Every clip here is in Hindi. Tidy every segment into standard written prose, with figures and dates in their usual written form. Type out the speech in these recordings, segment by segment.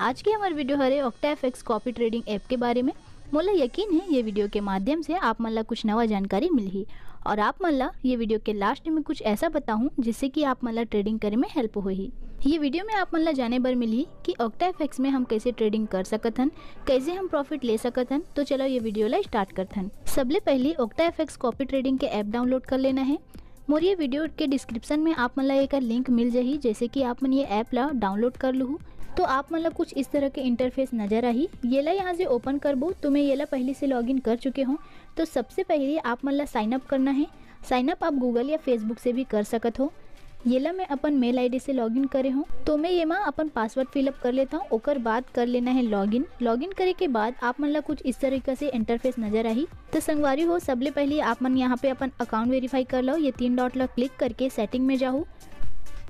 आज की हमारी वीडियो हरे OctaFX कॉपी ट्रेडिंग ऐप के बारे में। मोला यकीन है ये वीडियो के माध्यम से आप मन ला कुछ नवा जानकारी मिलही और आप मन ला ये वीडियो के लास्ट में कुछ ऐसा बताऊं जिससे कि आप मन ला ट्रेडिंग करे में हेल्प होही। ये वीडियो में आप मन ला जाने बर मिलही कि OctaFX में हम कैसे ट्रेडिंग कर सकत हन, कैसे हम प्रॉफिट ले सकत हन। तो चलो ये वीडियो ला स्टार्ट करत हन। सबले पहले OctaFX कॉपी ट्रेडिंग के ऐप डाउनलोड कर लेना है। मोर ये वीडियो के डिस्क्रिप्शन में आप मन ला एक लिंक मिल जाही, जैसे कि आप मन ये ऐप ला डाउनलोड कर लूँ तो आप मतलब कुछ इस तरह के इंटरफेस नज़र आही। ये ला यहाँ से ओपन करबो तो मैं ये ला पहले से लॉगिन कर चुके हूँ। तो सबसे पहले आप मतलब साइन अप करना है। साइन अप आप गूगल या फेसबुक से भी कर सकत हो। ये ला मैं अपन मेल आईडी से लॉगिन करे हूँ तो मैं ये माँ अपन पासवर्ड फिलअप कर लेता हूँ। ओकर बाद कर लेना है लॉगिन। लॉगिन करे के बाद आप मन ला कुछ इस तरीके से इंटरफेस नजर आही। तो संगवारी हो सबले पहले आप मन यहाँ पे अपन अकाउंट वेरीफाई कर लो। ये 3 डॉट ला क्लिक करके सेटिंग में जाओ।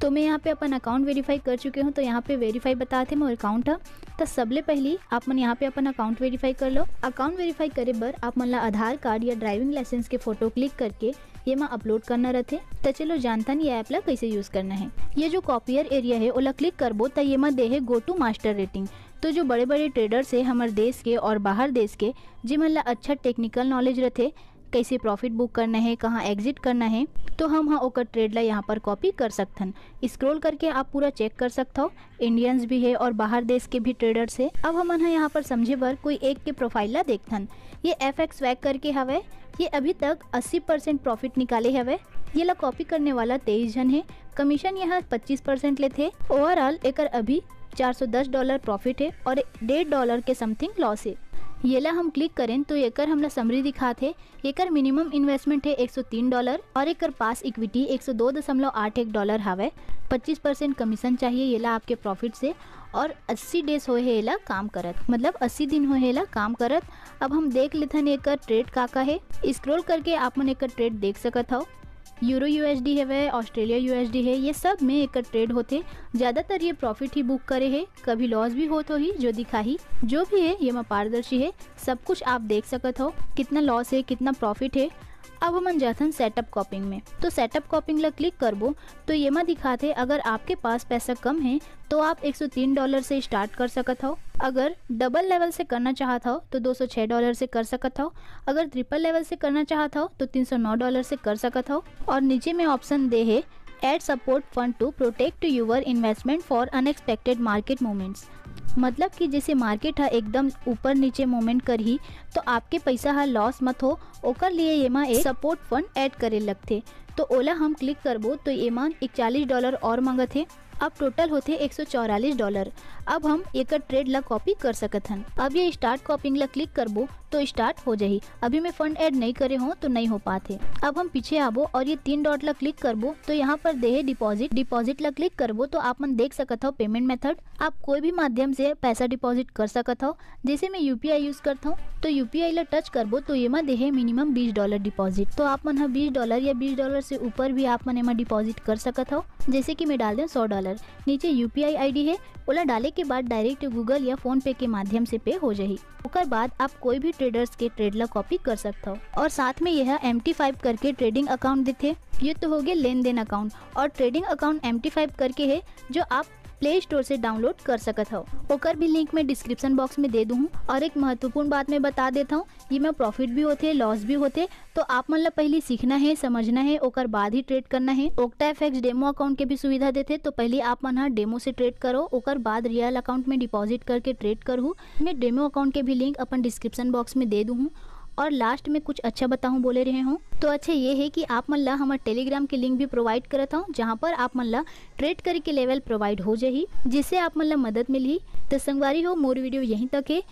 तो मैं यहाँ पे अपन अकाउंट वेरीफाई कर चुके हूँ। तो यहाँ पे वेरीफाई बताते मोर अकाउंट है। तो सबले पहले आप मन यहाँ पे अपन अकाउंट वेरीफाई कर लो। अकाउंट वेरीफाई करे बर आप मन ला आधार कार्ड या ड्राइविंग लाइसेंस के फोटो क्लिक करके ये माँ अपलोड करना रहते। तो चलो जानता नहीं ये ऐप ला कैसे यूज करना है। ये जो कॉपियर एरिया है ओला क्लिक करबो तो ये माँ दे है गो टू मास्टर रेटिंग। तो जो बड़े बड़े ट्रेडर्स है हमारे देश के और बाहर देश के जिमन ला अच्छा टेक्निकल नॉलेज रहते, कैसे प्रॉफिट बुक करना है, कहाँ एग्जिट करना है, तो हम हाँ ओकर ट्रेड ला यहाँ पर कॉपी कर सकथन। स्क्रॉल करके आप पूरा चेक कर सकते हो। इंडियंस भी है और बाहर देश के भी ट्रेडर्स है। अब हम यहाँ पर समझे बर कोई एक के प्रोफाइल ला देखथन। ये FX स्वैग करके हवे। ये अभी तक 80% प्रॉफिट निकाले हवे। ये ला कॉपी करने वाला 23 जन है। कमीशन यहाँ 25% लेते। ओवरऑल एकर अभी $410 प्रॉफिट है और $1.5 के समथिंग लॉस है। ये ला हम क्लिक करें तो एकर हमला समरी दिखाते। एकर मिनिमम इन्वेस्टमेंट है $103 और एकर पास इक्विटी $102.81 हवे। 25% कमीशन चाहिए ये ला आपके प्रॉफिट से और 80 डेज होए है ला काम करत, मतलब 80 दिन होए है ला काम करत। अब हम देख लेथन एकर ट्रेड का है। स्क्रॉल करके आप मन एकर ट्रेड देख सकत हो। यूरो USD है, ऑस्ट्रेलिया USD है, ये सब में एक ट्रेड होते। ज़्यादातर ये प्रॉफिट ही बुक करे है, कभी लॉस भी हो तो ही जो दिखाही। जो भी है ये में पारदर्शी है, सब कुछ आप देख सकत हो कितना लॉस है कितना प्रॉफिट है। अब हम जाथन सेटअप कॉपिंग में। तो सेटअप कॉपिंग ला क्लिक करबो तो ये में दिखाते अगर आपके पास पैसा कम है तो आप $103 से स्टार्ट कर सकत हो। अगर डबल लेवल से करना चाहता हो तो $206 से कर सकत हो। अगर ट्रिपल लेवल से करना चाहता हो तो $309 से कर सकत हो। और नीचे में ऑप्शन दे है add support fund to protect your investment for unexpected market movements. मतलब कि जैसे मार्केट है एकदम ऊपर नीचे मूवमेंट कर ही तो आपके पैसा है लॉस मत हो, ओकर लिए ये माँ एक सपोर्ट फंड ऐड करे लगते। तो ओला हम क्लिक करबो तो ये मान $41 और मांगत है। अब टोटल होते $144। अब हम एक ट्रेड ला कॉपी कर सकत हन। अब ये स्टार्ट कॉपिंग ला क्लिक करबो तो स्टार्ट हो जाही। अभी मैं फंड ऐड नहीं करे हो तो नहीं हो पाते। अब हम पीछे आबो और ये 3 डॉट ला क्लिक करबो तो यहाँ पर दे है डिपॉजिट। डिपॉजिट ला क्लिक करबो तो आप मन देख सकत हो पेमेंट मेथड। आप कोई भी माध्यम से पैसा डिपॉजिट कर सकत हो। जैसे मैं UPI यूज करता हूँ तो UPI ला टच करबो तो ये में दे है मिनिमम $20 डिपॉजिट। तो आप मन $20 या $20 से ऊपर भी आप मन एमा डिपॉजिट कर सकत हो। जैसे कि मैं डाल दें $100। नीचे UPI ID है, ओला डाले के बाद डायरेक्ट गूगल या फोन पे के माध्यम से पे हो जाही। उसके बाद आप कोई भी ट्रेडर्स के ट्रेड ला कॉपी कर सकते हो। और साथ में यह MT5 करके ट्रेडिंग अकाउंट देते। ये तो हो गया लेन देन अकाउंट। और ट्रेडिंग अकाउंट MT5 करके है जो आप प्ले स्टोर से डाउनलोड कर सकत हो। ओकर भी लिंक मैं डिस्क्रिप्शन बॉक्स में दे दूँ। और एक महत्वपूर्ण बात मैं बता देता हूँ, ये में प्रॉफिट भी होते लॉस भी होते। तो आप मन ला पहले सीखना है, समझना है, ओकर बाद ही ट्रेड करना है। OctaFX डेमो अकाउंट के भी सुविधा देते। तो पहले आप मन डेमो से ट्रेड करो, ओकर बाद रियल अकाउंट में डिपॉजिट करके ट्रेड करूँ। मैं डेमो अकाउंट के भी लिंक अपन डिस्क्रिप्शन बॉक्स में दे दूँ। और लास्ट में कुछ अच्छा बताऊं बोले रहे हूँ तो अच्छा ये है कि आप मन ला हमारे टेलीग्राम के लिंक भी प्रोवाइड करता हूँ, जहाँ पर आप मन ला ट्रेड करे के लेवल प्रोवाइड हो जाही, जिससे आप मन ला मदद मिली। तो संगवारी हो मोर वीडियो यहीं तक है।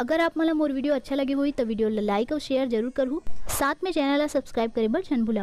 अगर आप मन ला मोर वीडियो अच्छा लगे हुई तो वीडियो ला लाइक और शेयर जरूर करूँ। साथ में चैनल ला सब्सक्राइब करे बर झन भुलाओ।